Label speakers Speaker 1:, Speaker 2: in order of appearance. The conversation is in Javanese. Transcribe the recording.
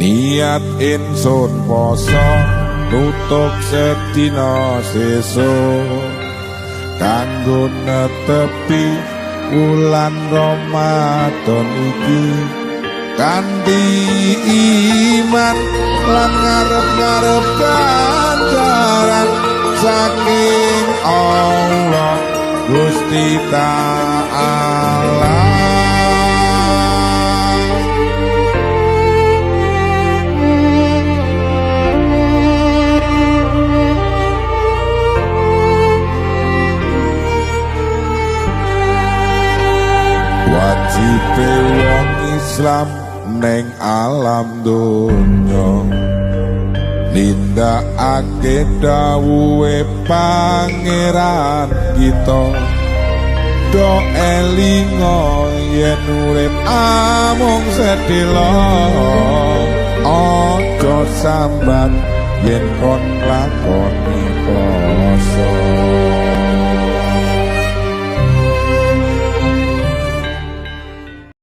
Speaker 1: niat ingsun poso nutuk sedina sesuk kanggo netepi wulan Ramadan iki kanthi iman lan ngarep-ngarep ganjaran saking Allah Gusti Ta'ala. Wajibe wong Islam neng alam donya nindakake dawuhe pangeran kita do elinga yen urip amung sedhela aja sambat yen kon lakoni poso.